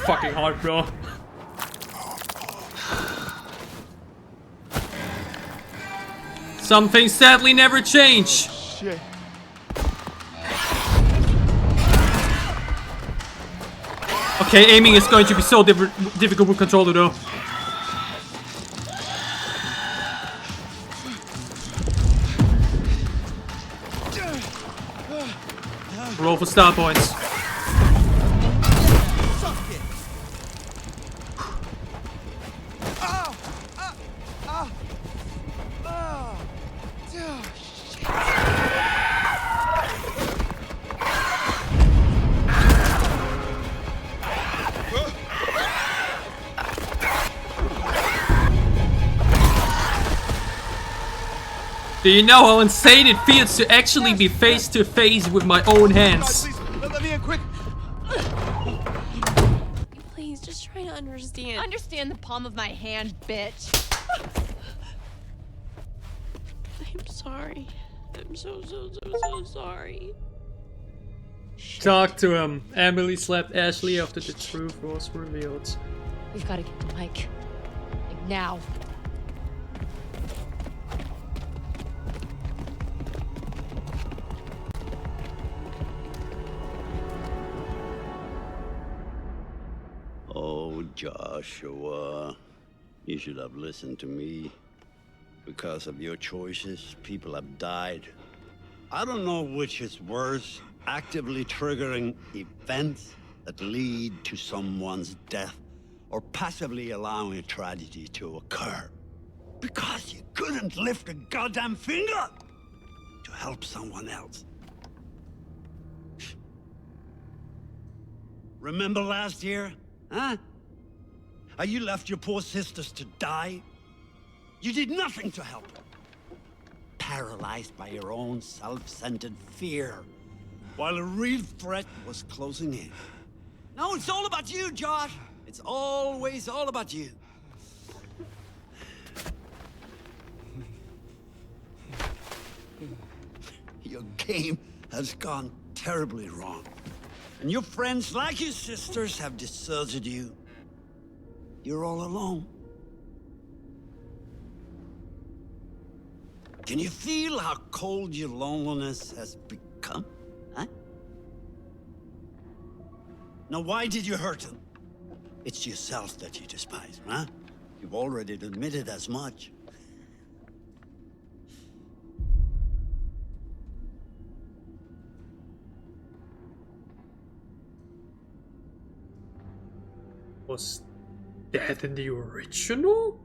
fucking hard, bro. Some things sadly never change. Shit. Okay, aiming is going to be so difficult with controller though. Roll for star points. Do you know how insane it feels to actually be face to face with my own hands? Let me in quick. Please, just try to understand. Understand the palm of my hand, bitch. I'm sorry. I'm so sorry. Talk to him. Emily slapped Ashley after the truth was revealed. We've got to get the mic. Like now. Oh, Joshua, you should have listened to me. Because of your choices, people have died. I don't know which is worse, actively triggering events that lead to someone's death, or passively allowing a tragedy to occur. Because you couldn't lift a goddamn finger to help someone else. Remember last year? Huh? How you left your poor sisters to die? You did nothing to help them. Paralyzed by your own self-centered fear, while a real threat was closing in. No, it's all about you, Josh. It's always all about you. Your game has gone terribly wrong. And your friends, like your sisters, have deserted you. You're all alone. Can you feel how cold your loneliness has become? Huh? Now, why did you hurt them? It's yourself that you despise, huh? You've already admitted as much. Was that in the original?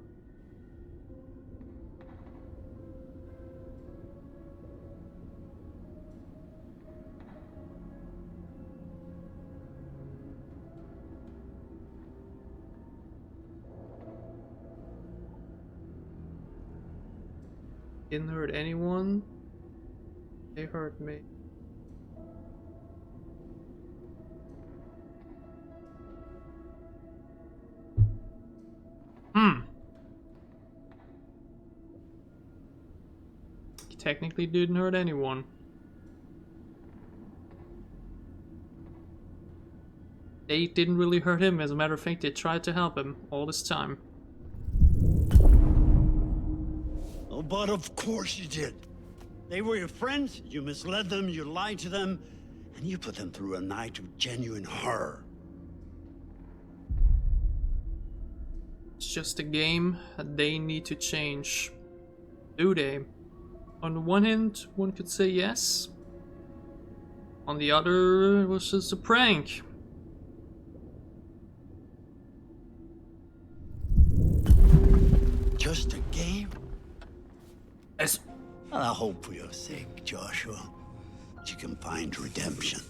Didn't hurt anyone. They hurt me. He technically didn't hurt anyone. They didn't really hurt him. As a matter of fact, they tried to help him all this time. Oh, but of course you did. They were your friends, you misled them, you lied to them, and you put them through a night of genuine horror. It's just a game. They need to change. Do they? On the one hand, one could say yes. On the other, it was just a prank. Just a game? Yes. Well, I hope for your sake, Joshua, that you can find redemption.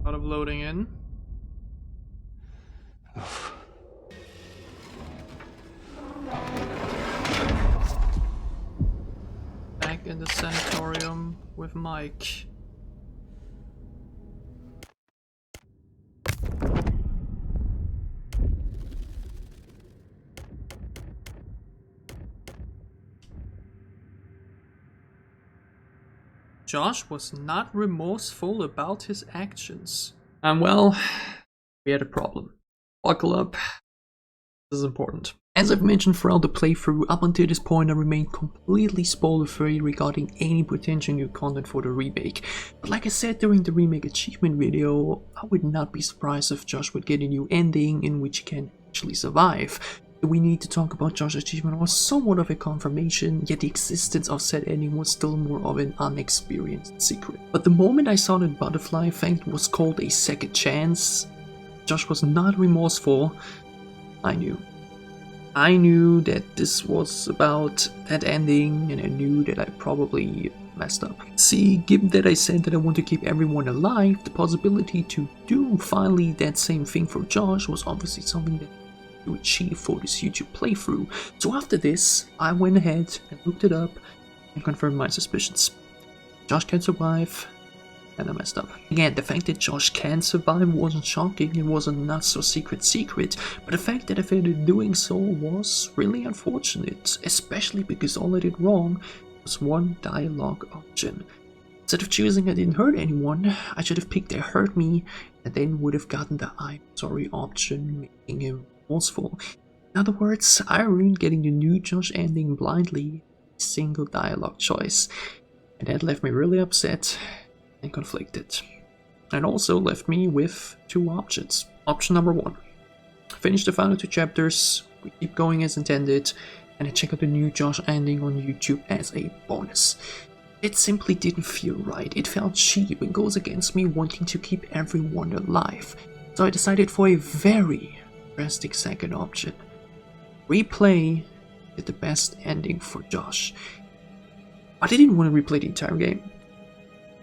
A lot of loading in. Back in the sanatorium with Mike. Josh was not remorseful about his actions. And well, we had a problem. Buckle up. This is important. As I've mentioned throughout the playthrough, up until this point I remained completely spoiler-free regarding any potential new content for the remake. But like I said during the remake achievement video, I would not be surprised if Josh would get a new ending in which he can actually survive. We need to talk about Josh's achievement was somewhat of a confirmation, yet the existence of said ending was still more of an unexperienced secret. But the moment I saw that butterfly effect was called a second chance, Josh was not remorseful. I knew that this was about that ending, and I knew that I probably messed up. See, given that I said that I want to keep everyone alive, the possibility to do finally that same thing for Josh was obviously something that to achieve for this YouTube playthrough. So after this, I went ahead and looked it up and confirmed my suspicions. Josh can survive, and I messed up. Again, the fact that Josh can survive wasn't shocking, it was a not so secret, but the fact that I failed at doing so was really unfortunate, especially because all I did wrong was one dialogue option. Instead of choosing I didn't hurt anyone, I should have picked they hurt me, and then would have gotten the I'm sorry option, making him remorseful. In other words, I ruined getting the new Josh ending blindly, a single dialogue choice, and that left me really upset and conflicted. And also left me with two options. Option number one, finish the final two chapters, we keep going as intended, and I check out the new Josh ending on YouTube as a bonus. It simply didn't feel right, it felt cheap and goes against me wanting to keep everyone alive. So I decided for a very drastic second option. Replay is the best ending for Josh. I didn't want to replay the entire game.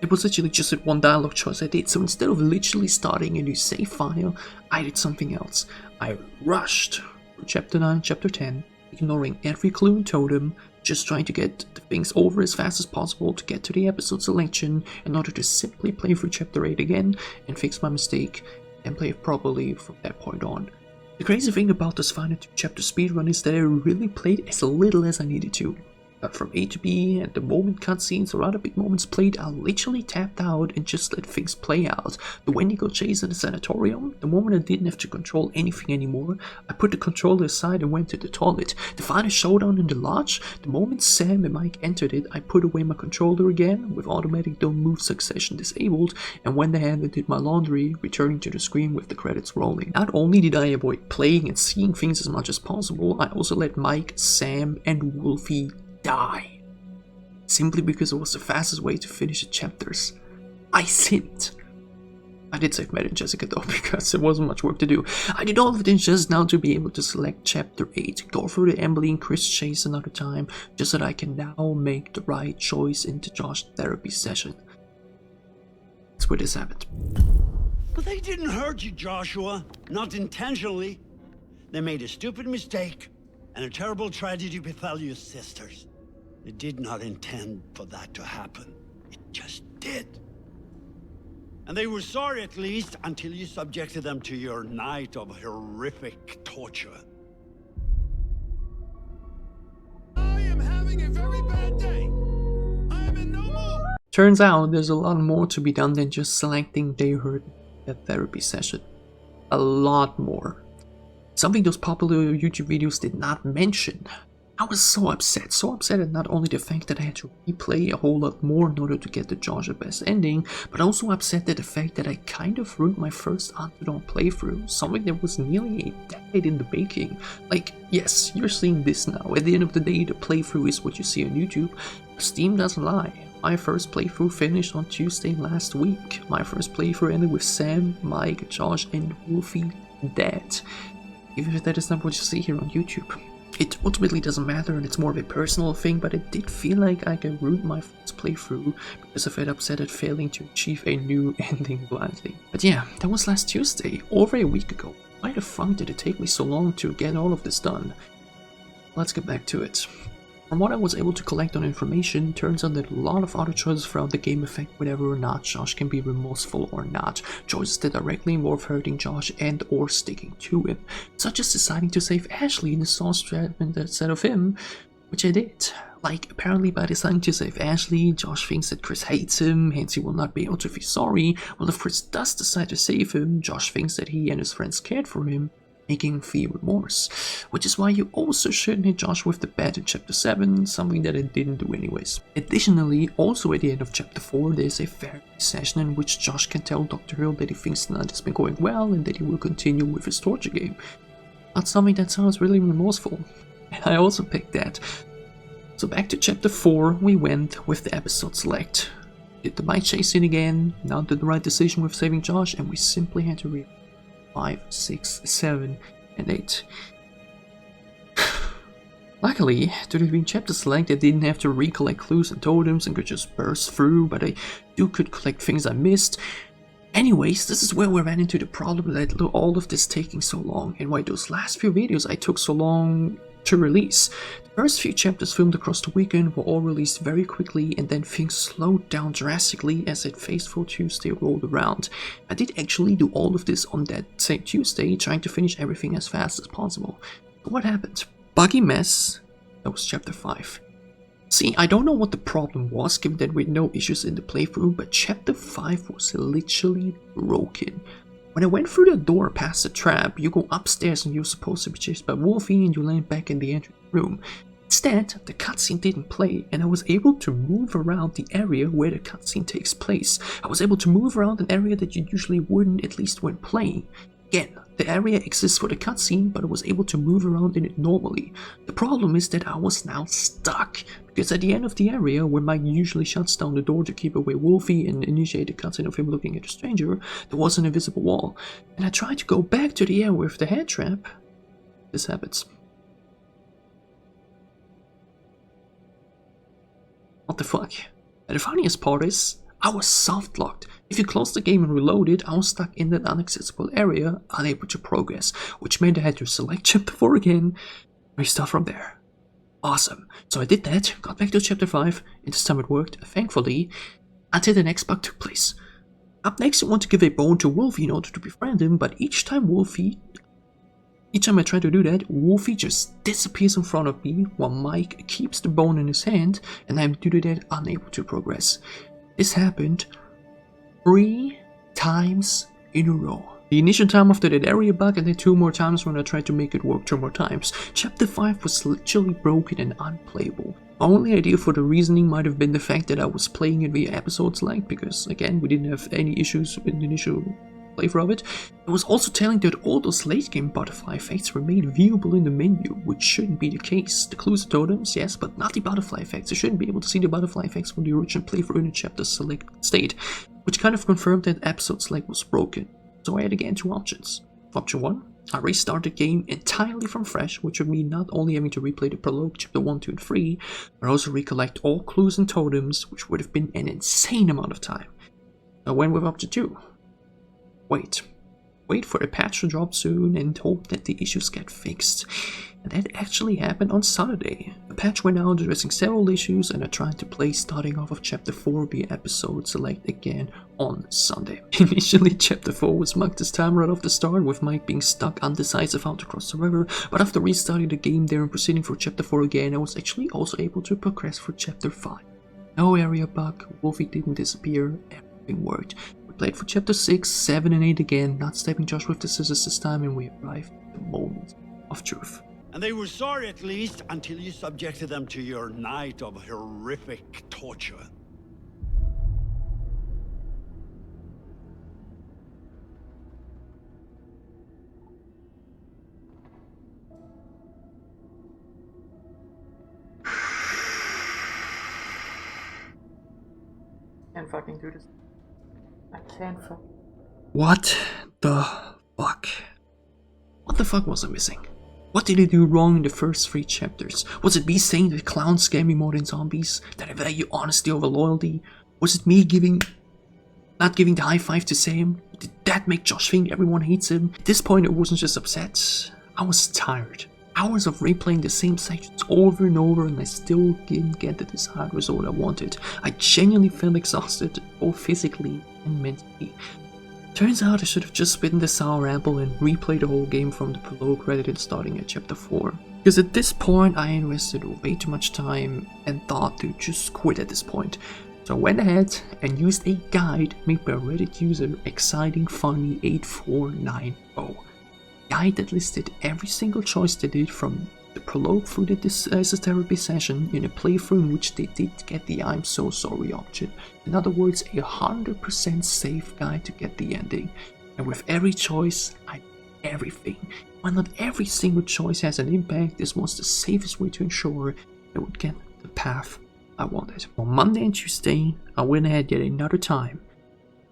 It was literally just that one dialogue choice I did, so instead of literally starting a new save file, I did something else. I rushed through chapter 9, chapter 10, ignoring every clue and totem, just trying to get the things over as fast as possible to get to the episode selection in order to simply play through chapter 8 again and fix my mistake and play it properly from that point on. The crazy thing about this final two chapter speedrun is that I really played as little as I needed to. Got from A to B, and the moment cutscenes or other big moments played, I literally tapped out and just let things play out. The Wendigo chase in the sanatorium, the moment I didn't have to control anything anymore, I put the controller aside and went to the toilet. The final showdown in the lodge, the moment Sam and Mike entered it, I put away my controller again, with automatic don't move succession disabled, and went ahead and did my laundry, returning to the screen with the credits rolling. Not only did I avoid playing and seeing things as much as possible, I also let Mike, Sam, and Wolfie die. Simply because it was the fastest way to finish the chapters. I sinned. I did save Medan and Jessica though, because there wasn't much work to do. I did all of this just now to be able to select chapter 8, go through the Emily and Chris chase another time, just so that I can now make the right choice into Josh's therapy session. That's where this happened. But they didn't hurt you, Joshua. Not intentionally. They made a stupid mistake, and a terrible tragedy befell your sisters. They did not intend for that to happen. It just did. And they were sorry, at least, until you subjected them to your night of horrific torture. I am having a very bad day. I am in no mood. Turns out there's a lot more to be done than just selecting they hurt that therapy session. A lot more. Something those popular YouTube videos did not mention. I was so upset at not only the fact that I had to replay a whole lot more in order to get the Josh's best ending, but also upset at the fact that I kind of ruined my first Until Dawn playthrough, something that was nearly a decade in the making. Like, yes, you're seeing this now. At the end of the day, the playthrough is what you see on YouTube. Steam doesn't lie. My first playthrough finished on Tuesday last week. My first playthrough ended with Sam, Mike, Josh, and Wolfie dead. Even if that is not what you see here on YouTube. It ultimately doesn't matter and it's more of a personal thing, but it did feel like I could ruin my first playthrough because I felt upset at failing to achieve a new ending blindly. But yeah, that was last Tuesday, over a week ago. Why the fuck did it take me so long to get all of this done? Let's get back to it. From what I was able to collect on information, turns out that a lot of other choices throughout the game affect whether or not Josh can be remorseful or not. Choices that directly involve hurting Josh and or sticking to him, such as deciding to save Ashley in the sauce treatment instead of him, which I did. Like, apparently by deciding to save Ashley, Josh thinks that Chris hates him, hence he will not be able to feel sorry, while if Chris does decide to save him, Josh thinks that he and his friends cared for him, making him feel remorse, which is why you also shouldn't hit Josh with the bat in chapter 7, something that I didn't do anyways. Additionally, also at the end of chapter 4, there's a therapy session in which Josh can tell Dr. Hill that he thinks the night has been going well and that he will continue with his torture game. Not something that sounds really remorseful, and I also picked that. So back to chapter 4 we went with the episode select. Did the bike chase scene again, now did the right decision with saving Josh, and we simply had to read 5, 6, 7, and 8. Luckily, due to being chapter select, I didn't have to recollect clues and totems and could just burst through, but I could collect things I missed. Anyways, this is where we ran into the problem that all of this taking so long, and why those last few videos I took so long to release. The first few chapters filmed across the weekend were all released very quickly, and then things slowed down drastically as that Faithful Tuesday rolled around. I did actually do all of this on that same Tuesday, trying to finish everything as fast as possible. But what happened? Buggy mess. That was chapter 5. See, I don't know what the problem was, given that we had no issues in the playthrough, but chapter 5 was literally broken. When I went through the door past the trap, you go upstairs and you're supposed to be chased by Wolfie and you land back in the entrance room. Instead, the cutscene didn't play, and I was able to move around the area where the cutscene takes place. I was able to move around an area that you usually wouldn't, at least when playing. Again, the area exists for the cutscene, but I was able to move around in it normally. The problem is that I was now stuck, because at the end of the area, where Mike usually shuts down the door to keep away Wolfie and initiate the cutscene of him looking at a stranger, there was an invisible wall. And I tried to go back to the area with the head trap. This happens. What the fuck? And the funniest part is, I was soft locked. If you close the game and reload it, I was stuck in that inaccessible area, unable to progress, which meant I had to select chapter 4 again, restart from there. Awesome. So I did that, got back to chapter 5, and this time it worked, thankfully, until the next bug took place. Up next, I want to give a bone to Wolfie in order to befriend him, but each time I try to do that, Wolfie just disappears in front of me, while Mike keeps the bone in his hand, and I'm due to that unable to progress. This happened 3 times in a row. The initial time after that area bug, and then 2 more times when I tried to make it work 2 more times. Chapter 5 was literally broken and unplayable. My only idea for the reasoning might have been the fact that I was playing it via episodes like, because again, we didn't have any issues with the initial playthrough of it. It was also telling that all those late game butterfly effects were made viewable in the menu, which shouldn't be the case. The clues and totems, yes, but not the butterfly effects. I shouldn't be able to see the butterfly effects from the original playthrough in the chapter select state, which kind of confirmed that episode select was broken. So I had again 2 options. Option 1, I restart the game entirely from fresh, which would mean not only having to replay the prologue, chapter 1, 2, and 3, but also recollect all clues and totems, which would have been an insane amount of time. I went with option 2. Wait for the patch to drop soon and hope that the issues get fixed. And that actually happened on Saturday. The patch went out addressing several issues, and I tried to play starting off of chapter 4 via episode select again on Sunday. Initially, chapter 4 was marked this time right off the start, with Mike being stuck undecisive how to cross the river, but after restarting the game there and proceeding for chapter 4 again, I was actually also able to progress for chapter 5. No area bug, Wolfie didn't disappear, everything worked. Played for chapter 6, 7, and 8 again, not stabbing Josh with the scissors this time, and we arrived at the moment of truth. And they were sorry at least until you subjected them to your night of horrific torture. Can't fucking do this. I can't fuck. What the fuck? What the fuck was I missing? What did I do wrong in the first 3 chapters? Was it me saying that clowns scare me more than zombies? That I value honesty over loyalty? Was it me not giving the high five to Sam? Did that make Josh think everyone hates him? At this point, I wasn't just upset. I was tired. Hours of replaying the same sections over and over, and I still didn't get the desired result I wanted. I genuinely felt exhausted, both physically and mentally. Turns out I should have just bitten the sour apple and replayed the whole game from the prologue rather than starting at chapter 4. Because at this point I invested way too much time and thought to just quit at this point. So I went ahead and used a guide made by Reddit user Exciting Funny 8490. Guide that listed every single choice they did from the prologue through the therapy session in a playthrough in which they did get the I'm so sorry option. In other words, a 100% safe guide to get the ending. And with every choice, I did everything. While not every single choice has an impact, this was the safest way to ensure I would get the path I wanted. On Monday and Tuesday, I went ahead yet another time,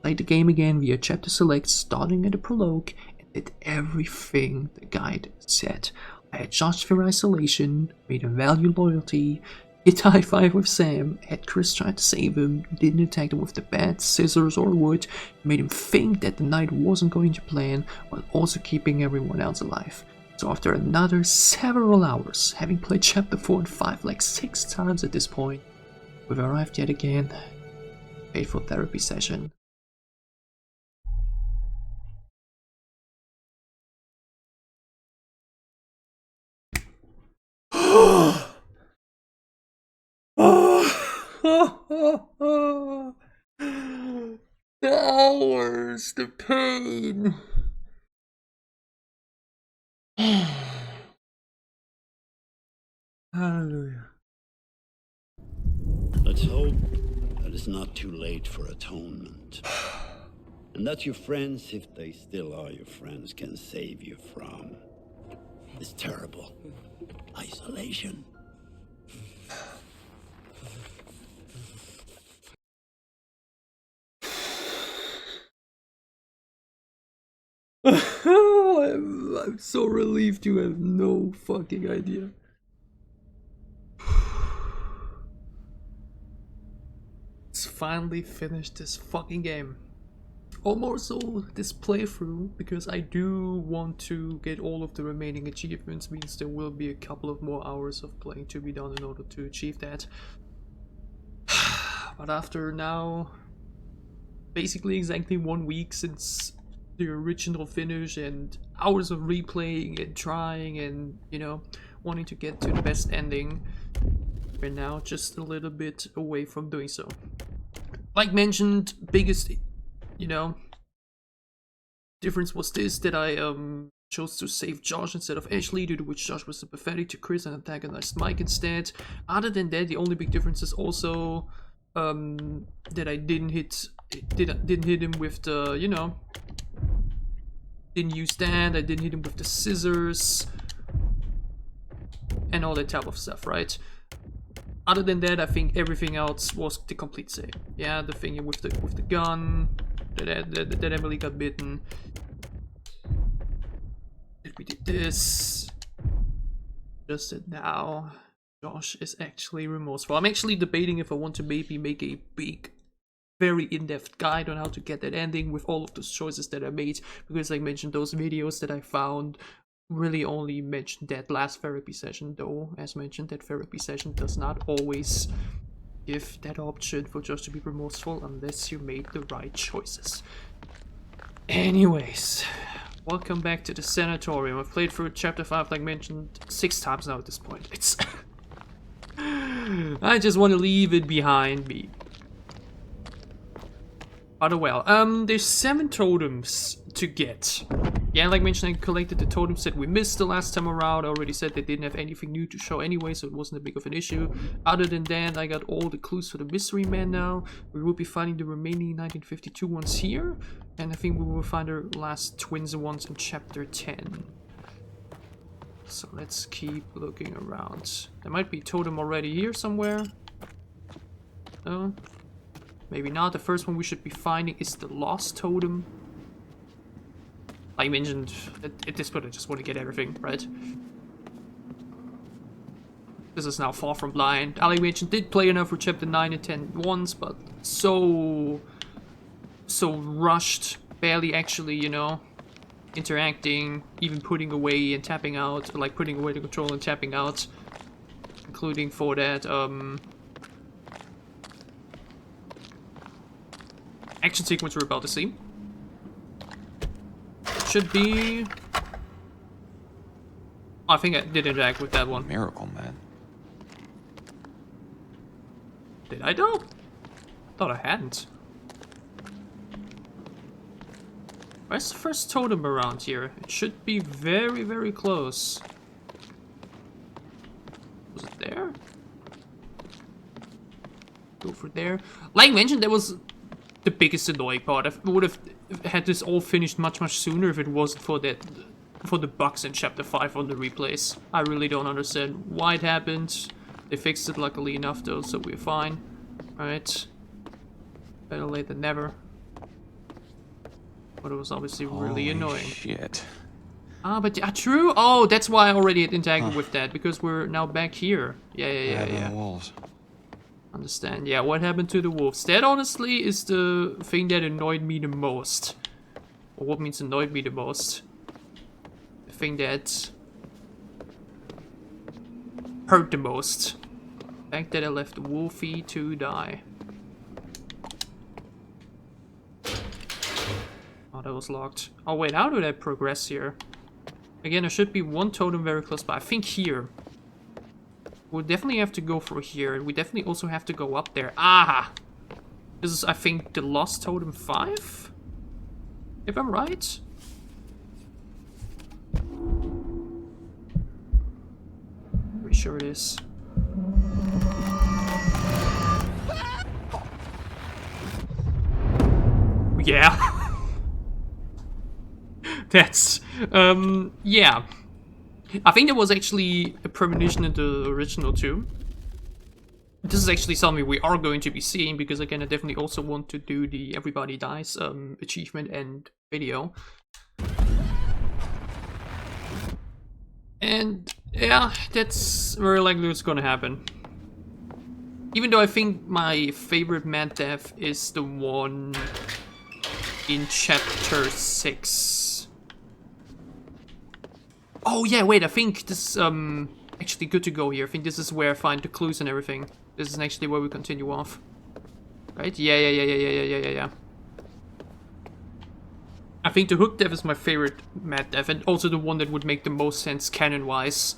played the game again via chapter select, starting at the prologue, did everything the guide said. I had Josh for isolation, made him value loyalty, hit high five with Sam, had Chris try to save him, didn't attack him with the bat, scissors or wood, made him think that the night wasn't going to plan, while also keeping everyone else alive. So after another several hours, having played chapter 4 and 5 like 6 times at this point, we've arrived yet again, paid for therapy session. The hours, the pain. Hallelujah. Let's hope that it's not too late for atonement. And that your friends, if they still are your friends, can save you from this terrible isolation. I'm so relieved you have no fucking idea. Let's finally finish this fucking game. Or more so this playthrough, because I do want to get all of the remaining achievements, means there will be a couple of more hours of playing to be done in order to achieve that. But after now, basically exactly 1 week since the original finish and hours of replaying and trying and, you know, wanting to get to the best ending, we're now just a little bit away from doing so. Like mentioned, biggest, you know, difference was this, that I chose to save Josh instead of Ashley, due to which Josh was sympathetic to Chris and antagonized Mike instead. Other than that, the only big difference is also that I didn't hit him with the, you know, didn't use that, I didn't hit him with the scissors and all that type of stuff, right? Other than that, I think everything else was the complete same. Yeah, the thing with the gun, that Emily got bitten. We did this. Just that now Josh is actually remorseful. I'm actually debating if I want to maybe make a big, very in-depth guide on how to get that ending with all of those choices that I made, because like mentioned, those videos that I found really only mentioned that last therapy session, though as mentioned, that therapy session does not always give that option for Josh to be remorseful unless you made the right choices. Anyways, welcome back to the Sanatorium. I've played through chapter 5, like mentioned, 6 times now at this point. It's I just want to leave it behind me. But well, there's 7 totems to get. Yeah, like mentioned, I collected the totems that we missed the last time around. I already said they didn't have anything new to show anyway, so it wasn't a big of an issue. Other than that, I got all the clues for the mystery man now. We will be finding the remaining 1952 ones here, and I think we will find our last twins ones in chapter 10. So let's keep looking around. There might be a totem already here somewhere. No? Maybe not. The first one we should be finding is the lost totem. Like I mentioned, at this point I just want to get everything, right? This is now far from blind. Like I mentioned, did play enough for chapter 9 and 10 once, but so rushed barely actually, you know, interacting, even putting away and tapping out, like putting away the control and tapping out, including for that action sequence we're about to see. Should be... I think I did interact with that one. Miracle, man. Did I though? Thought I hadn't. Where's the first totem around here? It should be very, very close. Was it there? Go for there. Like mentioned, that was the biggest annoying part. I would have had this all finished much, much sooner if it wasn't for that, for the bugs in Chapter 5 on the replays. I really don't understand why it happened. They fixed it luckily enough though, so we're fine. Alright. Better late than never. But it was obviously really annoying. Shit. Ah, but true. Oh, that's why I already had interacted with that, because we're now back here. Yeah. Wolves. Understand. Yeah, what happened to the wolves? That honestly is the thing that annoyed me the most. Or what means annoyed me the most? The thing that hurt the most. The fact that I left Wolfie to die. Oh, that was locked. Oh wait, how did I progress here? Again, there should be one totem very close by. I think here. We'll definitely have to go for here. We definitely also have to go up there. Ah! This is, I think, the Lost Totem 5? If I'm right? Pretty sure it is. Yeah. That's, yeah. I think there was actually a premonition in the original too. This is actually something we are going to be seeing, because again, I definitely also want to do the Everybody Dies achievement and video. And yeah, that's very likely what's gonna happen. Even though I think my favorite mad death is the one in Chapter 6. Oh yeah, wait, I think this is actually good to go here. I think this is where I find the clues and everything. This is actually where we continue off. Right? Yeah. I think the Hook Death is my favorite mad death, and also the one that would make the most sense canon-wise.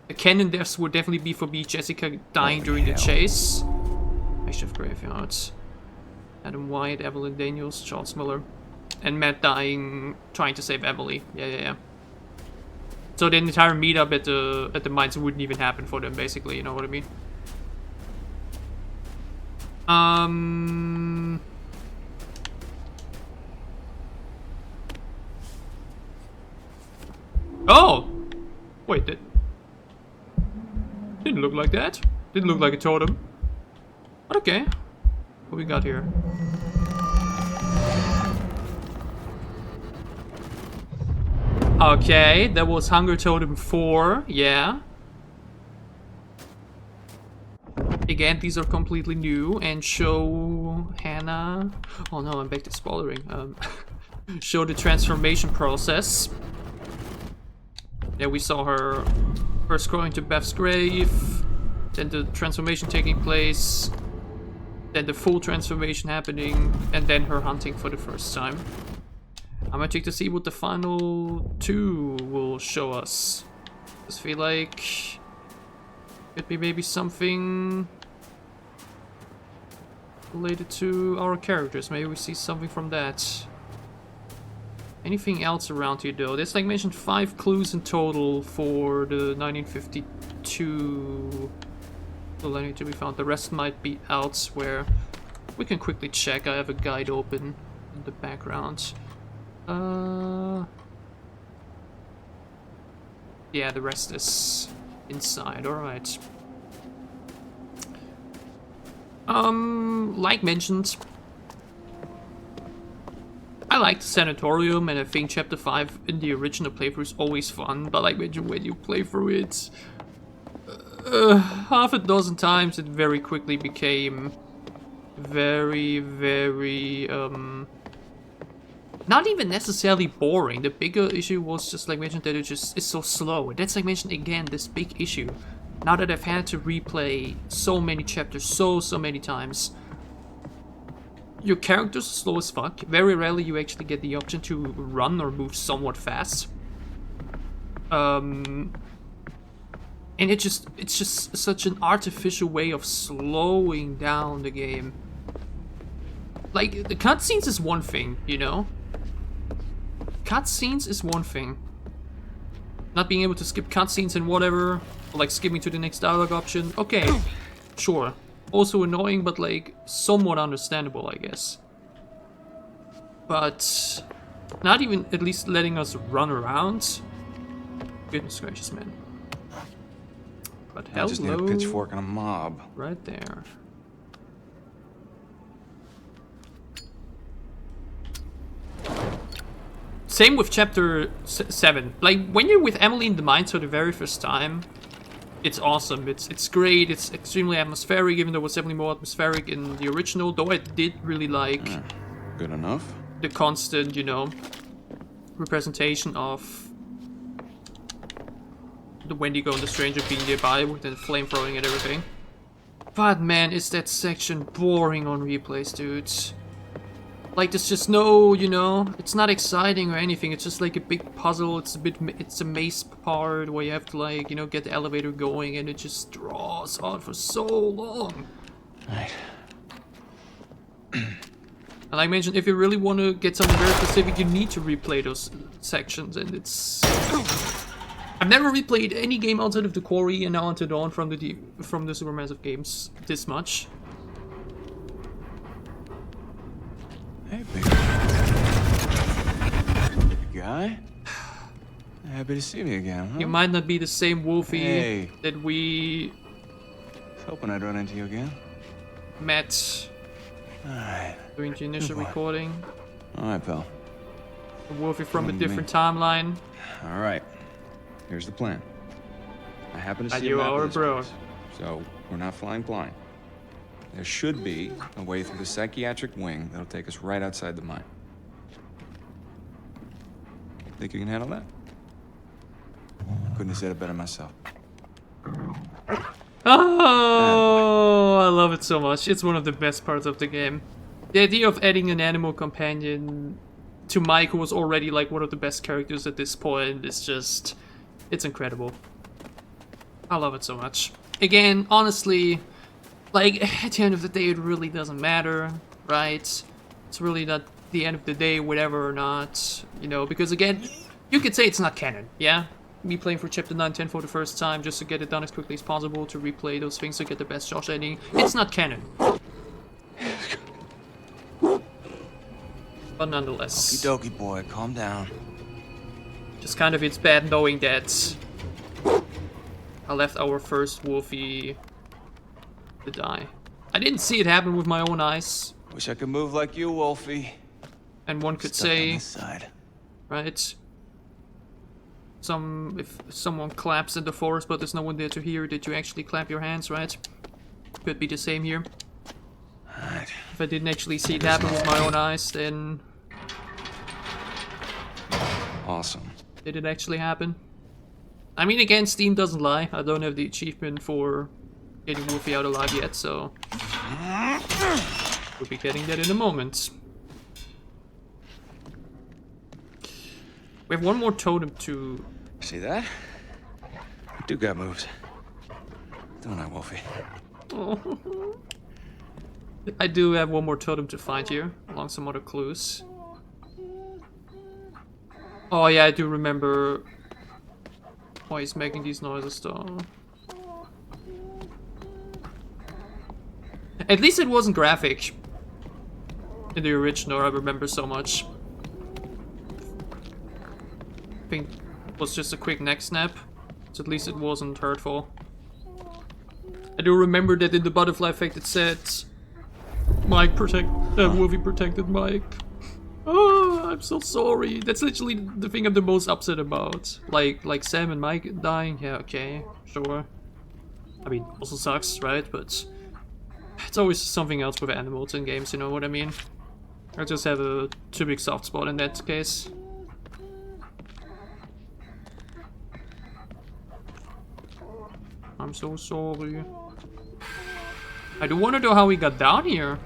The canon deaths would definitely be for me Jessica dying during the chase. Makeshift Graveyards. Adam White, Evelyn Daniels, Charles Miller. And Matt dying trying to save Emily. Yeah. So the entire meetup at the mines wouldn't even happen for them, basically, you know what I mean? Oh! Wait, that didn't look like that. Didn't look like a totem. But okay. What we got here? Okay, that was Hunger Totem 4, yeah. Again, these are completely new and show Hannah... Oh no, I'm back to spoilering. Show the transformation process. Yeah, we saw her first going to Beth's grave, then the transformation taking place, then the full transformation happening, and then her hunting for the first time. I'm gonna check to see what the final 2 will show us. Just feel like could be maybe something related to our characters. Maybe we see something from that. Anything else around here though? There's, like mentioned, 5 clues in total for the 1952 millennium to be found. The rest might be elsewhere. We can quickly check. I have a guide open in the background. Yeah, the rest is inside. Alright. Like mentioned, I liked Sanatorium, and I think Chapter 5 in the original playthrough is always fun, but like when you play through it half a dozen times, it very quickly became very not even necessarily boring. The bigger issue was just like mentioned that it just is so slow. And that's like mentioned again, this big issue. Now that I've had to replay so many chapters so many times. Your characters are slow as fuck. Very rarely you actually get the option to run or move somewhat fast. And it's just such an artificial way of slowing down the game. Like, the cutscenes is one thing, you know? Cutscenes is one thing. Not being able to skip cutscenes and whatever, or like skipping to the next dialogue option, okay, sure. Also annoying, but like, somewhat understandable, I guess. But not even at least letting us run around. Goodness gracious, man. But hello. I just need a pitchfork and a mob. Right there. Same with chapter 7. Like, when you're with Emily in the mines for the very first time, it's awesome. It's great. It's extremely atmospheric, even though it was definitely more atmospheric in the original. Though I did really like Good enough. the constant, you know, representation of the Wendigo and the stranger being nearby with the flamethrowing and everything. But man, is that section boring on replays, dude. Like, there's just no, you know, it's not exciting or anything. It's just like a big puzzle. It's a maze part where you have to, like, you know, get the elevator going, and it just draws on for so long. Right. And like I mentioned, if you really want to get something very specific, you need to replay those sections, and it's... I've never replayed any game outside of the Quarry and Now Until Dawn from the Supermassive games this much. Hey, big guy. Happy to see me again, huh? You might not be the same Wolfie that we Was hoping I'd run into you again. met Alright. during the initial recording. Alright, pal. The Wolfie from a Come with me. different timeline. Alright. Here's the plan. I happen to And see you a map are of this bro. place, so we're not flying blind. There should be a way through the psychiatric wing that'll take us right outside the mine. Think you can handle that? Couldn't have said it better myself. Oh, I love it so much. It's one of the best parts of the game. The idea of adding an animal companion to Mike, who was already like one of the best characters at this point, is just... it's incredible. I love it so much. Again, honestly, like, at the end of the day, it really doesn't matter, right? It's really not the end of the day, whatever or not, you know, because again, you could say it's not canon, yeah? Me playing for chapter 9, 10 for the first time just to get it done as quickly as possible, to replay those things to get the best Josh ending. It's not canon. But nonetheless. Okie dokie, boy, calm down. Just kind of, it's bad knowing that I left our first Wolfie to die. I didn't see it happen with my own eyes. Wish I could move like you, Wolfie. And one could Stuck on say, this side. right? If someone claps in the forest but there's no one there to hear, did you actually clap your hands, right? Could be the same here. Alright. If I didn't actually see it happen with my own eyes, then Awesome. did it actually happen? I mean, again, Steam doesn't lie. I don't have the achievement for getting Wolfie out alive yet, so we'll be getting that in a moment. We have one more totem to... See that? I do got moves. Don't I, Wolfie? Oh. I do have one more totem to find here, along some other clues. Oh yeah, I do remember why he's making these noises though. At least it wasn't graphic in the original, I remember so much. I think it was just a quick neck snap, so at least it wasn't hurtful. I do remember that in the butterfly effect it said Wolfie protected Mike. Oh, I'm so sorry. That's literally the thing I'm the most upset about. Like Sam and Mike dying. Yeah, okay, sure. I mean, also sucks, right? But it's always something else with animals in games, you know what I mean? I just have a too big soft spot in that case. I'm so sorry. I do want to know how we got down here.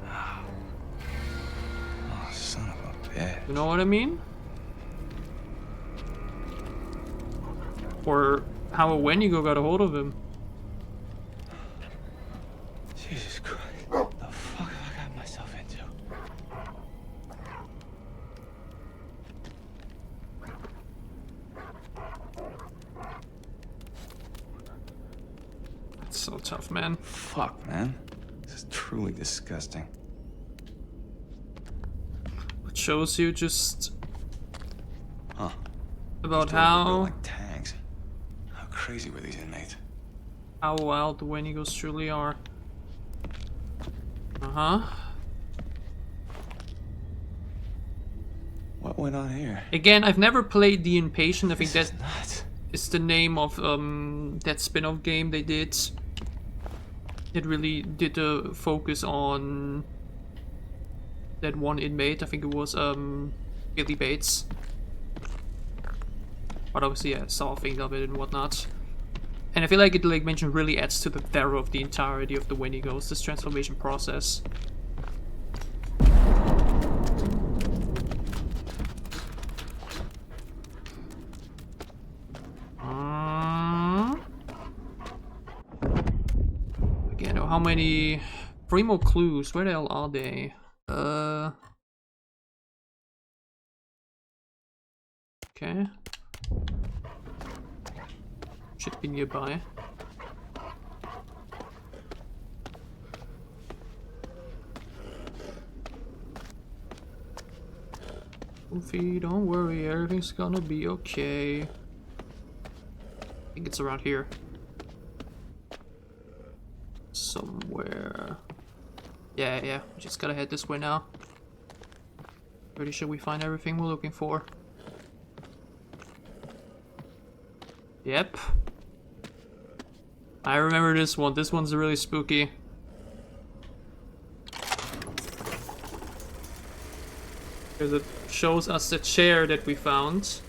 Oh, son of a bitch. You know what I mean? Or how a Wendigo got a hold of him. Jesus Christ. What the fuck have I got myself into? It's so tough, man. Fuck, man. This is truly disgusting. It shows you just Huh. about These doors were built how like tanks. How crazy were these inmates? wild the Wendigos truly are. Uh-huh. What went on here? Again, I've never played The Impatient. I think This that is nuts. is the name of that spin-off game they did. It really did focus on that one inmate. I think it was Billy Bates. But obviously, yeah, solving of it and whatnot. And I feel like it really adds to the terror of the entirety of the Wendigos, this transformation process. Again, how many... 3 more clues. Where the hell are they? Okay. Should be nearby. Wolfie, don't worry, everything's gonna be okay. I think it's around here. Somewhere. Yeah, we just gotta head this way now. Pretty sure we find everything we're looking for. Yep. I remember this one. This one's really spooky. Because it shows us the chair that we found.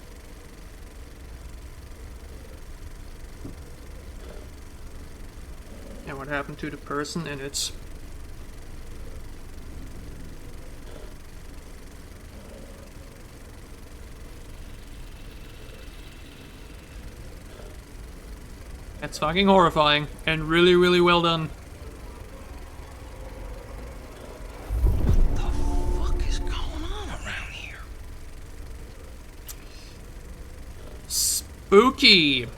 And what happened to the person in it. That's fucking horrifying and really, really well done. What the fuck is going on around here? Spooky!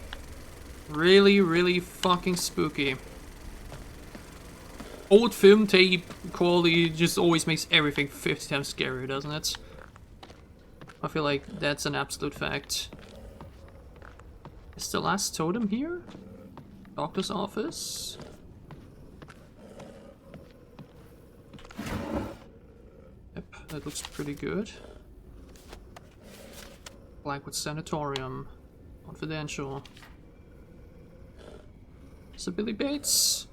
Really, really fucking spooky. Old film tape quality just always makes everything 50 times scarier, doesn't it? I feel like that's an absolute fact. Is the last totem here? Doctor's office? Yep, that looks pretty good. Like with Sanatorium. Confidential. So Billy Bates.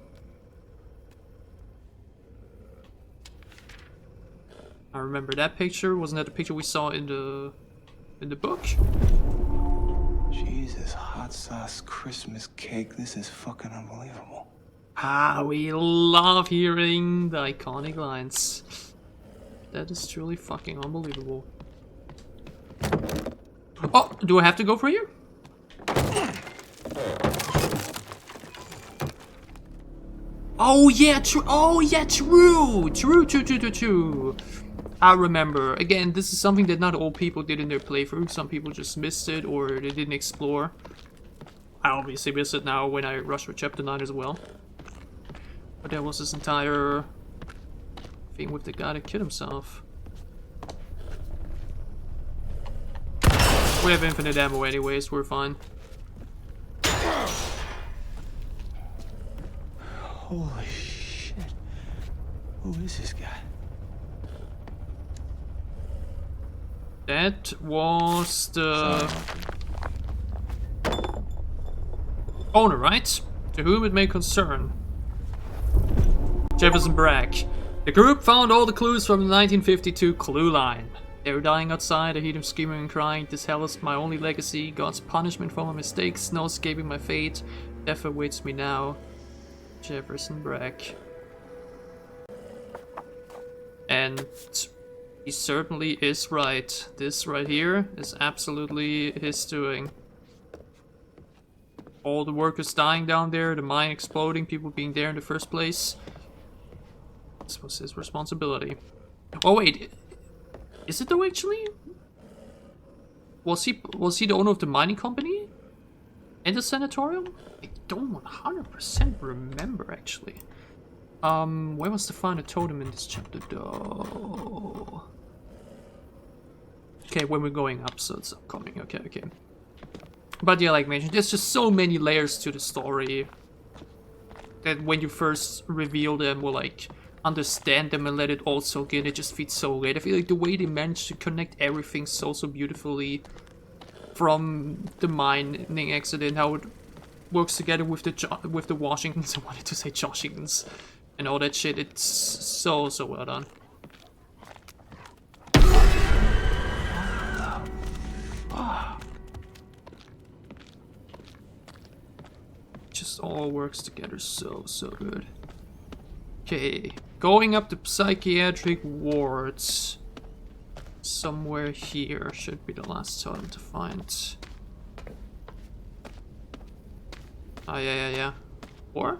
I remember that picture. Wasn't that the picture we saw in the book? Jesus, hot sauce Christmas cake. This is fucking unbelievable. Ah, we love hearing the iconic lines. That is truly fucking unbelievable. Oh, do I have to go for you? Oh yeah, true. Oh yeah, true. True. I remember. Again, this is something that not all people did in their playthrough. Some people just missed it or they didn't explore. I obviously miss it now when I rush for chapter 9 as well. But there was this entire thing with the guy that killed himself. We have infinite ammo anyways, we're fine. Holy shit. Who is this guy? That was the owner, right? To whom it may concern. Jefferson Bragg. The group found all the clues from the 1952 clue line. They were dying outside, I hear them screaming and crying. This hell is my only legacy. God's punishment for my mistakes. No escaping my fate. Death awaits me now. Jefferson Brack. And he certainly is right. This right here is absolutely his doing. All the workers dying down there, the mine exploding, people being there in the first place. This was his responsibility. Oh wait, is it though actually? Was he the owner of the mining company? And the sanatorium? I don't 100% remember actually. Where was the final totem in this chapter though? Okay, when we're going up, so it's upcoming. Okay, okay. But yeah, like mentioned, there's just so many layers to the story that when you first reveal them or like understand them and let it all soak in, it just feels so great. I feel like the way they managed to connect everything so beautifully, from the mining accident, how it works together with the Washingtons. I wanted to say Joshingtons and all that shit. It's so well done. Just all works together so good. Okay, going up the psychiatric wards. Somewhere here should be the last totem to find. Oh yeah. Or?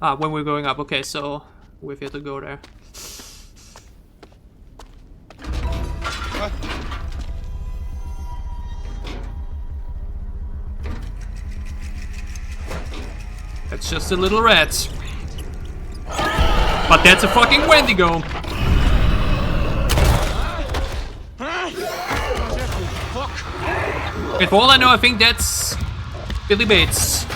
Ah, when we're going up. Okay, so we've yet to go there. What? That's just a little rat. But that's a fucking Wendigo. And for all I know, I think that's Billy Bates.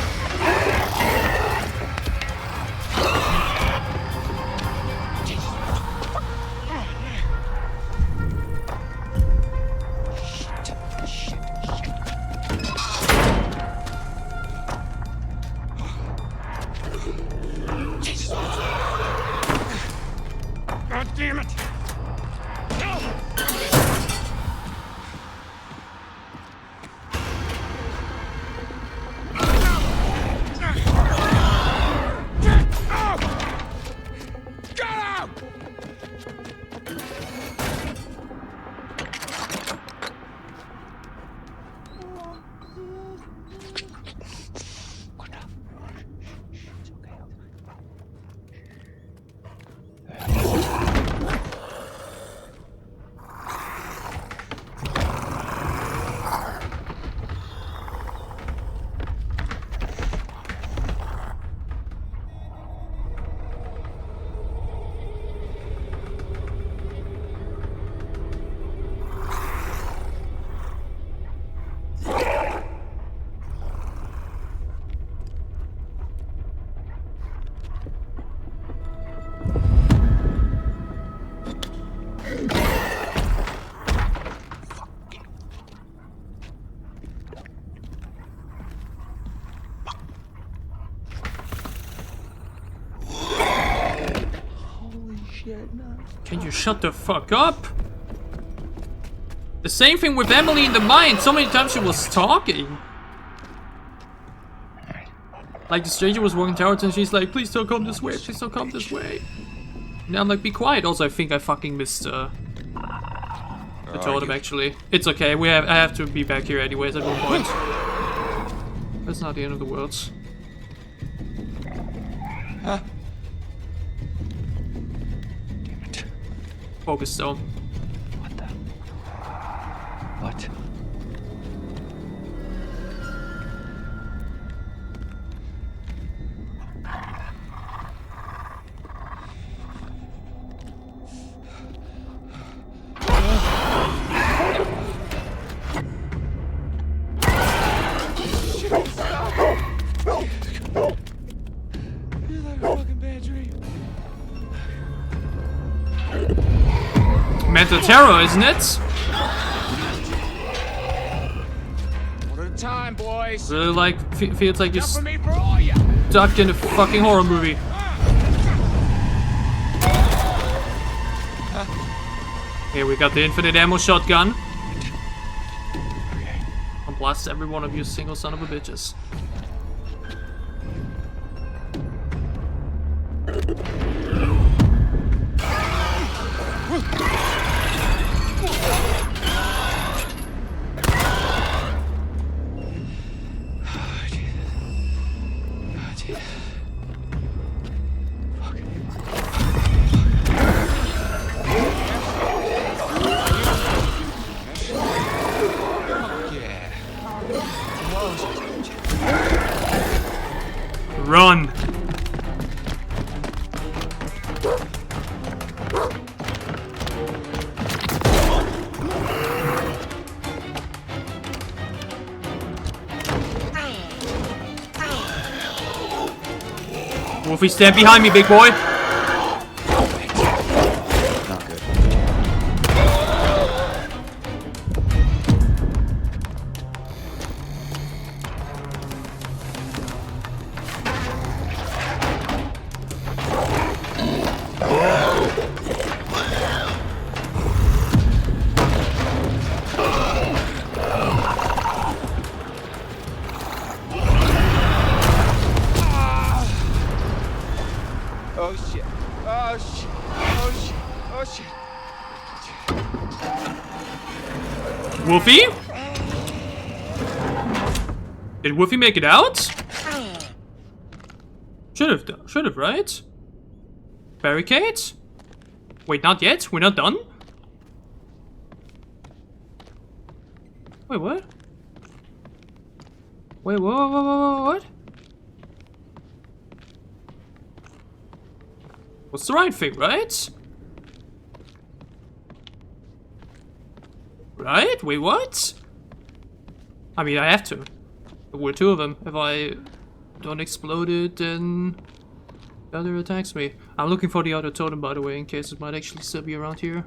God damn it! Can you shut the fuck up? The same thing with Emily in the mine. So many times she was talking. Like the stranger was walking towards and she's like, please don't come this way, please don't come this way. And I'm like, be quiet. Also, I think I fucking missed the totem actually. It's okay, I have to be back here anyways at one point. That's not the end of the world. Huh? Focus though. What the? What? Mental terror, isn't it? One at a time. on, boys. Really like, feels like you're Jump for me for all ya. stuck in a fucking horror movie. Here we got the infinite ammo shotgun. Okay. I'll blast every one of you single son of a bitches. Run! Wolfie, stand behind me, big boy! Not good. Oh shit. Oh shit. Oh shit. Oh shit. Wolfie? Did Wolfie make it out? Should have, right? Barricade? Wait, not yet? We're not done? Wait, what? Wait, what? What's the right thing, right? Right? Wait, what? I mean, I have to. There were two of them. If I don't explode it, then the other attacks me. I'm looking for the other totem, by the way, in case it might actually still be around here.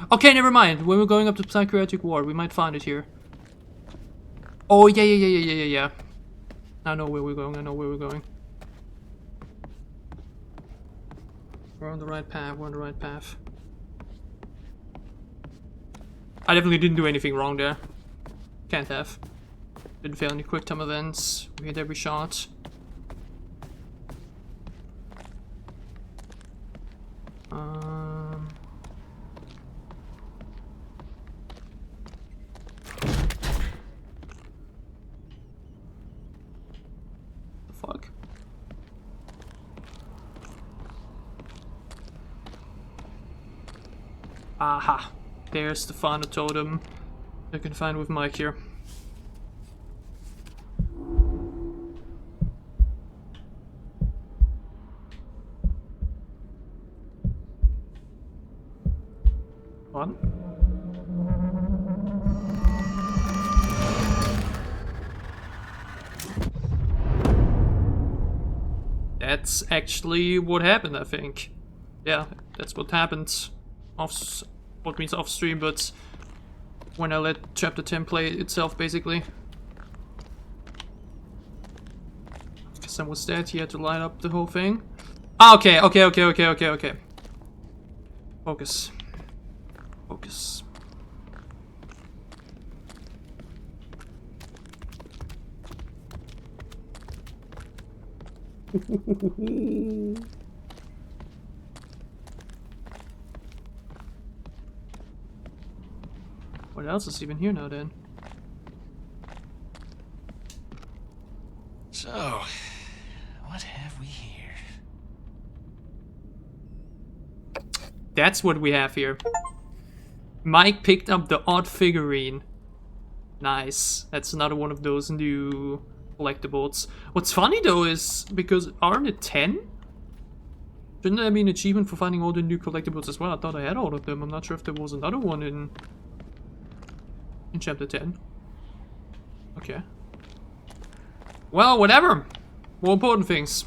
Okay, never mind. When we're going up to Psychiatric Ward, we might find it here. Oh, yeah. I know where we're going, We're on the right path, I definitely didn't do anything wrong there. Can't have. Didn't fail any quick time events. We hit every shot. The fuck? Aha. There's the final totem I can find with Mike here. What? That's actually what happened, I think. Yeah, that's what happened. What means off stream, but when I let chapter 10 play itself, basically. Because someone was dead, he had to light up the whole thing. Ah, okay. Focus. What else is even here now, then? So, what have we here? That's what we have here. Mike picked up the odd figurine. Nice. That's another one of those new collectibles. What's funny though is, because aren't it 10? Shouldn't there be an achievement for finding all the new collectibles as well? I thought I had all of them. I'm not sure if there was another one in chapter 10. Okay. Well, whatever. More important things.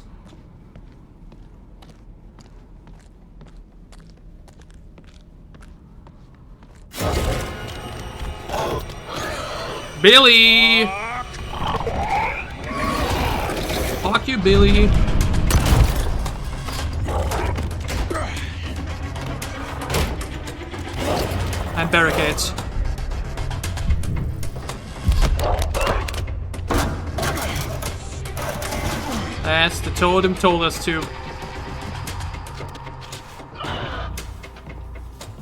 Billy! you, Billy. And barricades. As the totem told us to.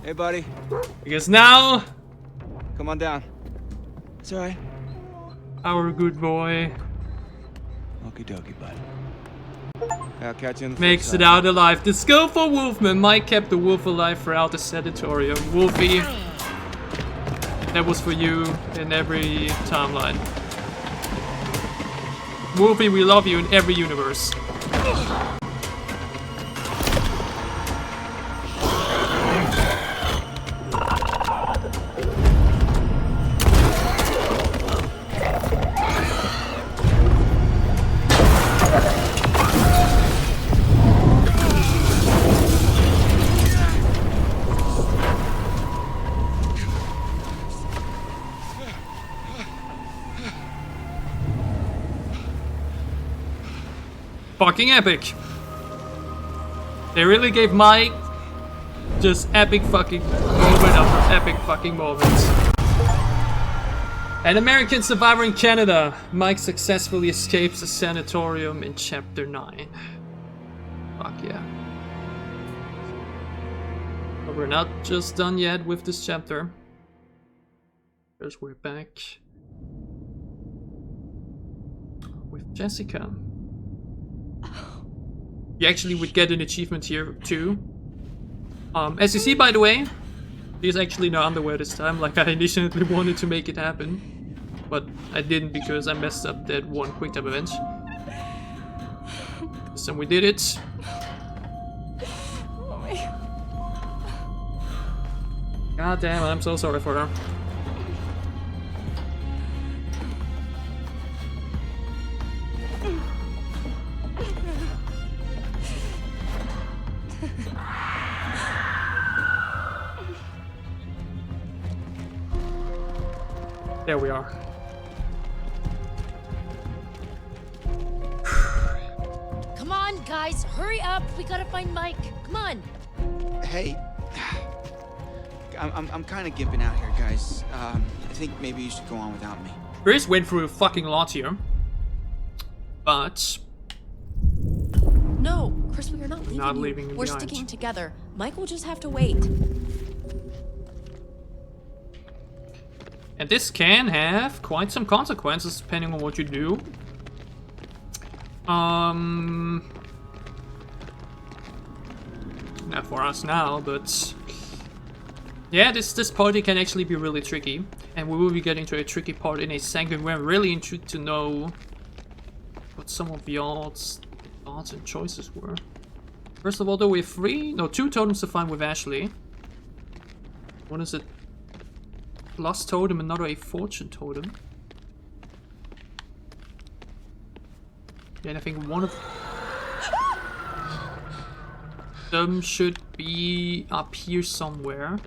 Hey, buddy. Because now, Come on down. It's alright. our good boy Okie dokie, bud. I'll catch you on the flip makes it side. out alive. The skillful Wolfman. Mike kept the wolf alive throughout the Sanatorium. Wolfie, that was for you in every timeline. Wolfie, we love you in every universe. Fucking epic. They really gave Mike just epic fucking moment after epic fucking moments. An American survivor in Canada, Mike successfully escapes the sanatorium in chapter 9. Fuck yeah. But we're not just done yet with this chapter. Because we're back with Jessica. You actually would get an achievement here too. As you see, by the way, there's actually no underwear this time, like I initially wanted to make it happen. But I didn't because I messed up that one quick time event. So we did it. God damn, I'm so sorry for her. There we are. Come on, guys, hurry up. We gotta find Mike. Come on. Hey, I'm kind of gimping out here, guys. I think maybe you should go on without me. Chris went through a fucking lot here. But No, Chris, we are not leaving. not you. leaving him We're behind. sticking together. Mike will just have to wait. And this can have quite some consequences depending on what you do. Not for us now, but yeah, this party can actually be really tricky, and we will be getting to a tricky part in a second. We're really intrigued to know what some of y'all's thoughts and choices were. First of all, though, we have two totems to find with Ashley. One is a lost totem, another a fortune totem. Yeah, and I think one of them should be up here somewhere.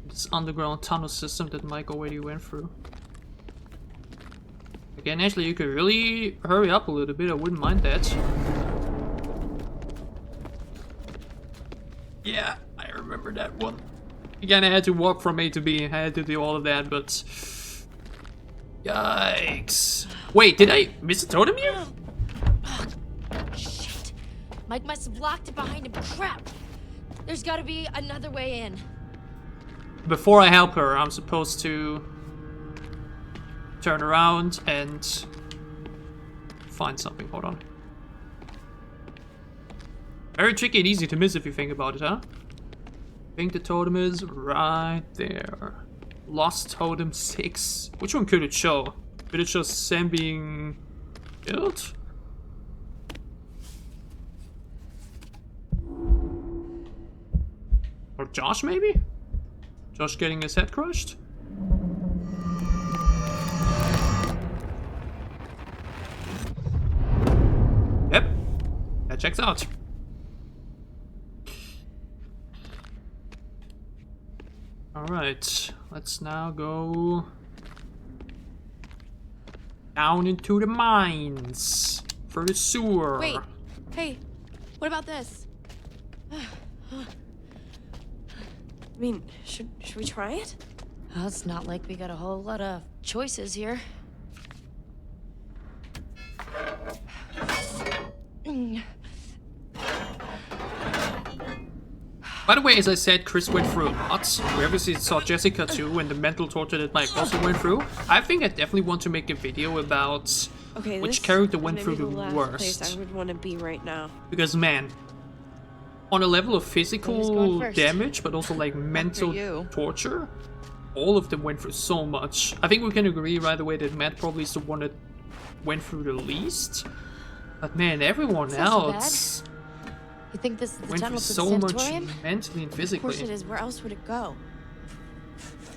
This underground tunnel system that Mike already went through. Again, actually, you could really hurry up a little bit. I wouldn't mind that. Yeah, I remember that one. Again, I had to walk from A to B. I had to do all of that, but yikes! Wait, did I miss a totem here? Shit. Mike must have locked it behind him. Crap. There's gotta be another way in. Before I help her, I'm supposed to turn around and find something. Hold on. Very tricky and easy to miss if you think about it, huh? I think the totem is right there. Lost totem 6. Which one could it show? Could it show Sam being killed? Or Josh, maybe? Josh getting his head crushed? Yep. That checks out. Alright, let's now go down into the mines. for the sewer. Wait. Hey, what about this? I mean, should we try it? Well, it's not like we got a whole lot of choices here. By the way, as I said, Chris went through a lot. We obviously saw Jessica too, and the mental torture that Mike also went through. I think I definitely want to make a video about Okay, which this character is went maybe through the last place worst. I would want to be right now. Because man, on a level of Who's physical going first? damage, but also like mental you. torture, all of them went through so much. I think we can agree right away that Matt probably is the one that went through the least. But man, everyone That's not so else You think this is the went through tunnel to the so much Sanatorium? mentally and Of course it physically. is. Where else would it go?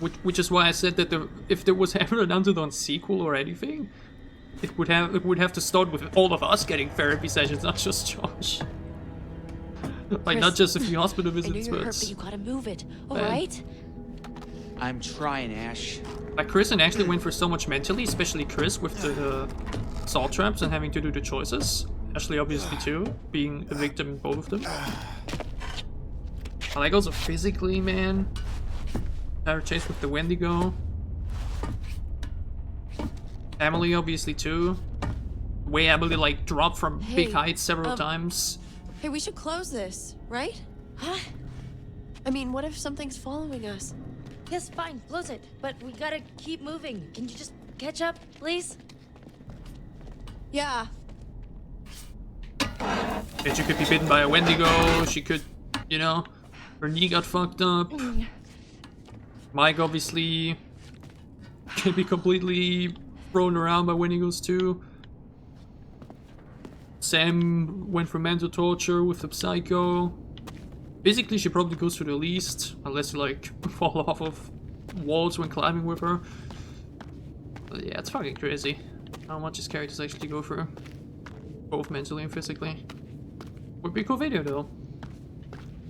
Which is why I said that if there was ever an Until Dawn sequel or anything, it would have to start with all of us getting therapy sessions, not just Josh. Like not Chris, just a few hospital I know visits, you're but hurt, but you gotta move it. All Man. right? I'm trying, Ash. like Kristen actually went for so much mentally, especially Chris with the salt traps and having to do the choices. Ashley obviously too, being a victim in both of them. I like also physically, man. Her chase with the Wendigo. Emily obviously too. The way Emily like dropped from big Hey, heights several times. Hey, we should close this, right? Huh? I mean, what if something's following us? Yes, fine, close it. But we gotta keep moving. Can you just catch up, please? Yeah. And she could be bitten by a Wendigo, she could, you know, her knee got fucked up. Mike obviously can be completely thrown around by Wendigos too. Sam went for mental torture with the psycho. Physically, she probably goes through the least, unless you like fall off of walls when climbing with her. But yeah, it's fucking crazy how much these characters actually go through, both mentally and physically. Would be a cool video though.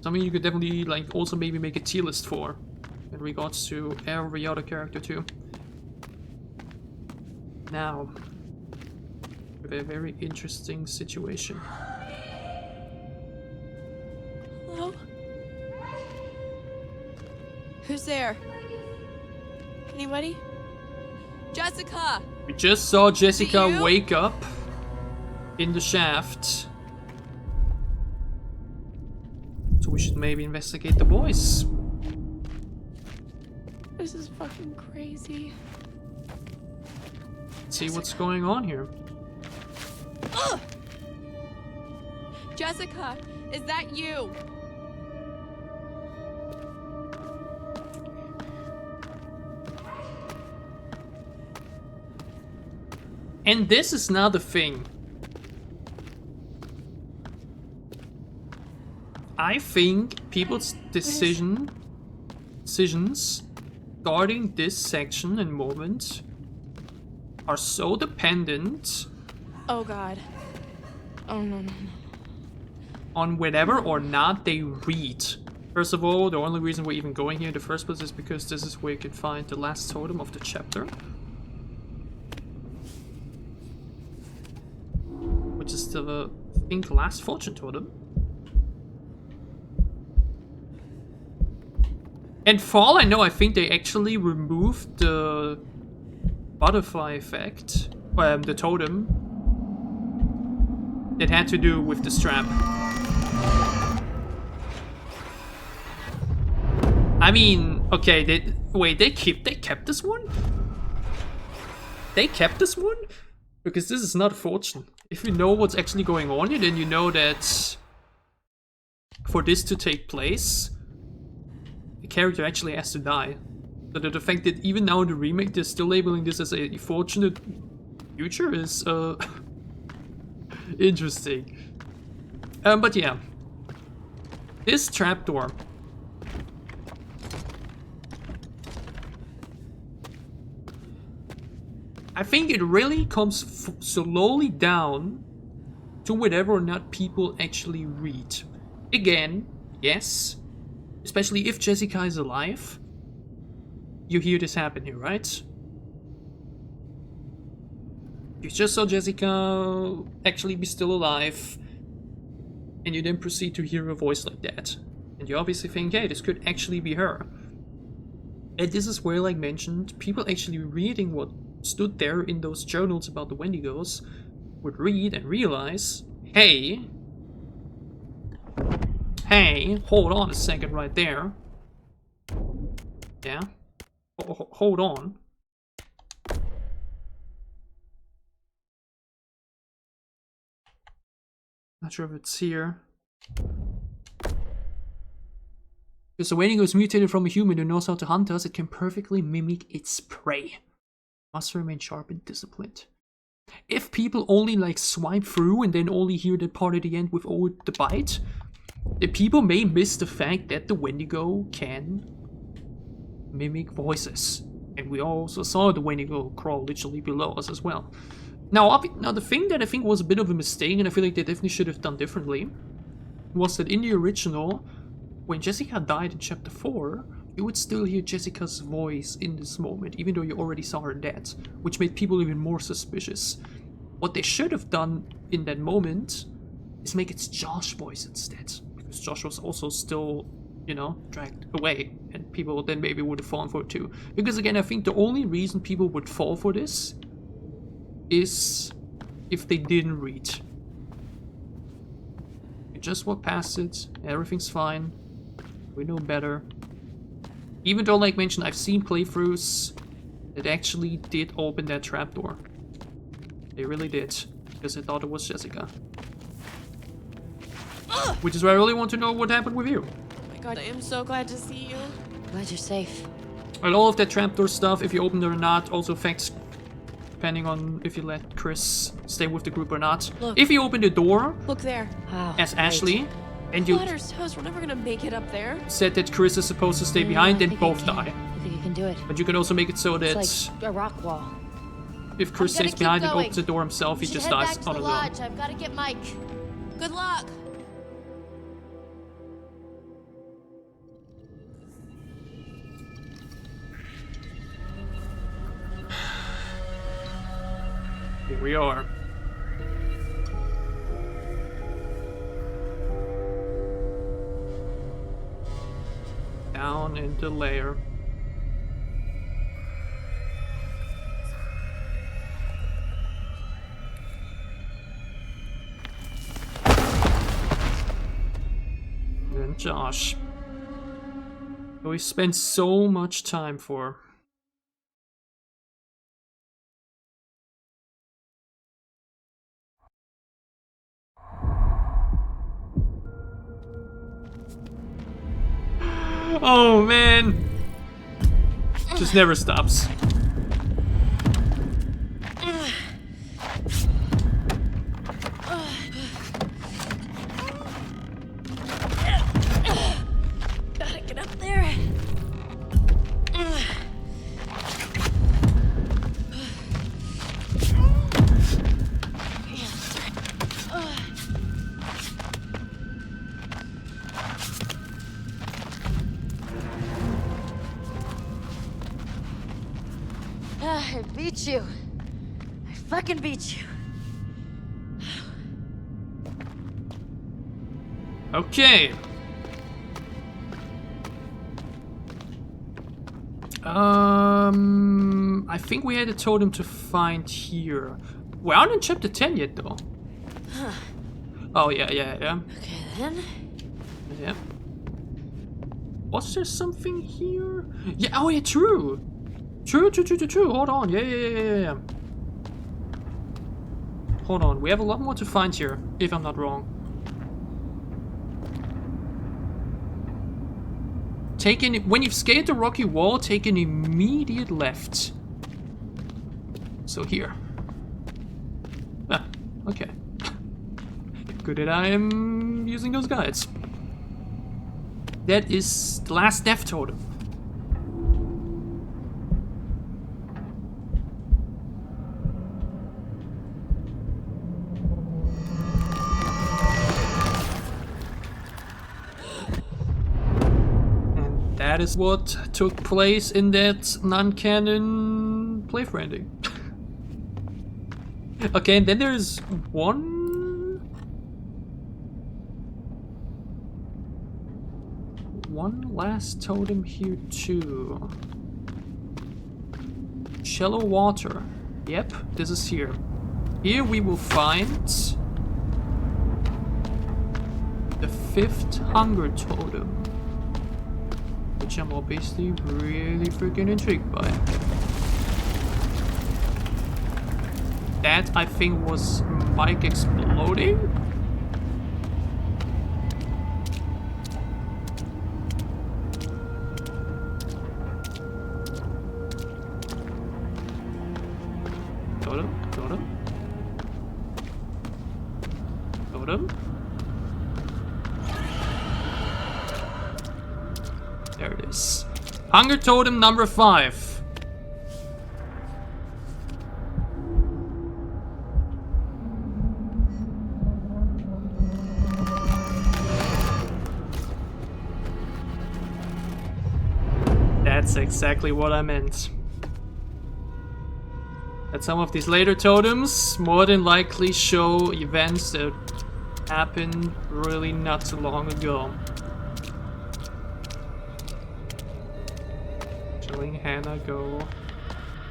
Something you could definitely like also maybe make a tier list for, in regards to every other character too. Now, with a very interesting situation. Hello? Who's there? Anybody? Jessica! We just saw Jessica you? wake up in the shaft. So we should maybe investigate the boys. This is fucking crazy. See what's going on here. Ugh! Jessica, is that you? And this is now the thing. I think people's decisions starting this section and moment are so dependent Oh god. Oh no. on whether or not they read. First of all, the only reason we're even going here in the first place is because this is where you can find the last totem of the chapter. Which is the, I think, last fortune totem. And for all I know, I think they actually removed the butterfly effect, the totem, that had to do with the strap. I mean, okay, they kept this one? They kept this one? Because this is not fortune. If you know what's actually going on here, then you know that for this to take place, the character actually has to die. So the fact that even now in the remake they're still labeling this as a fortunate future is interesting. But yeah. This trapdoor. I think it really comes slowly down to whether or not people actually read. Again, yes, especially if Jessica is alive, you hear this happen here, right? You just saw Jessica actually be still alive, and you then proceed to hear a voice like that. And you obviously think, hey, this could actually be her. And this is where, like mentioned, people actually reading what stood there in those journals about the Wendigos would read and realize, hey, hold on a second right there. Yeah, hold on. Not sure if it's here. Because the Wendigo is mutated from a human who knows how to hunt us, it can perfectly mimic its prey. Must remain sharp and disciplined. If people only like swipe through and then only hear the part at the end with oh the bite, the people may miss the fact that the Wendigo can mimic voices. And we also saw the Wendigo crawl literally below us as well. Now the thing that I think was a bit of a mistake, and I feel like they definitely should have done differently, was that in the original, when Jessica died in chapter 4, you would still hear Jessica's voice in this moment, even though you already saw her dead, which made people even more suspicious. What they should have done in that moment is make it Josh's voice instead, because Josh was also still, you know, dragged away, and people then maybe would have fallen for it too. Because again, I think the only reason people would fall for this is if they didn't read. You just walk past it, everything's fine, we know better. Even though, like mentioned, I've seen playthroughs that actually did open that trapdoor. They really did, because they thought it was Jessica. Which is why I really want to know what happened with you. Oh my god, I am so glad to see you. Glad you're safe. And all of that trapdoor stuff, if you open it or not, also affects depending on if you let Chris stay with the group or not. Look. If you open the door Look there. Wow. as Ashley, and you Water's toast. We're never gonna make it up there. said that Chris is supposed to stay behind, then both die. I think you can do it. But you can also make it so that It's like a rock wall. if Chris I'm gonna stays keep behind and going. opens the door himself, he We just should head dies back to on the his own. lodge. I've got to get Mike. Good luck. Here we are. Down in the lair. And Josh, who we spent so much time for. Oh man, just never stops. Gotta get up there. I beat you. I fucking beat you. Okay. I think we had a totem to find here. We aren't in chapter 10 yet, though. Oh, yeah. Okay then. Yeah. Was there something here? Yeah, oh yeah, true. True. Hold on. Yeah. Hold on, we have a lot more to find here, if I'm not wrong. When you've scaled the rocky wall, take an immediate left. So here. Ah, okay. Good that I am using those guides. That is the last death totem. And that is what took place in that non-canon playthrough ending. Okay, and then there's one last totem here too. Shallow water. Yep, this is here. Here we will find the 5th hunger totem, which I'm obviously really freaking intrigued by. That, I think, was Mike exploding? Totem? There it is. Hunger totem number 5. That's exactly what I meant. That some of these later totems more than likely show events that happened really not too long ago. Showing Hannah go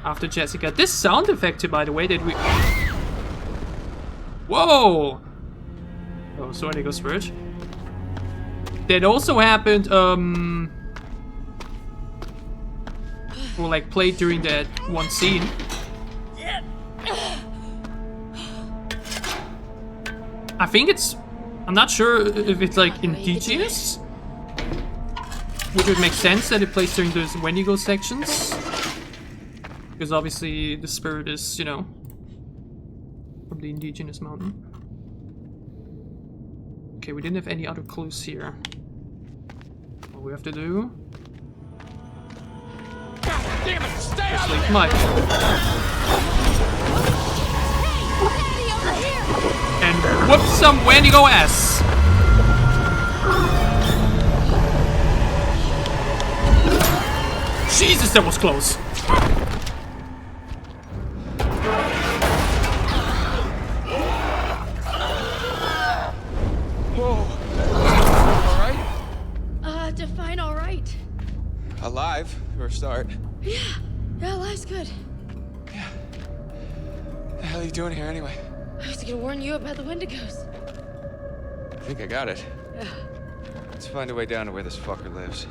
after Jessica. This sound effect too, by the way, that we... Whoa! Oh, so Wendigos Spirit. That also happened, or like played during that one scene. I think it's... I'm not sure if it's like indigenous. Which would make sense that it plays during those Wendigo sections. Because obviously the spirit is, you know, from the indigenous mountain. Okay, we didn't have any other clues here. All we have to do... Damn it! Stay Just out leave of Mike. And whoop some Wendigo ass! Jesus, that was close! Whoa. Alright? Define all right. Alive, for a start. Yeah, life's good. Yeah. The hell are you doing here anyway? I was gonna warn you about the Wendigos. I think I got it. Yeah. Let's find a way down to where this fucker lives.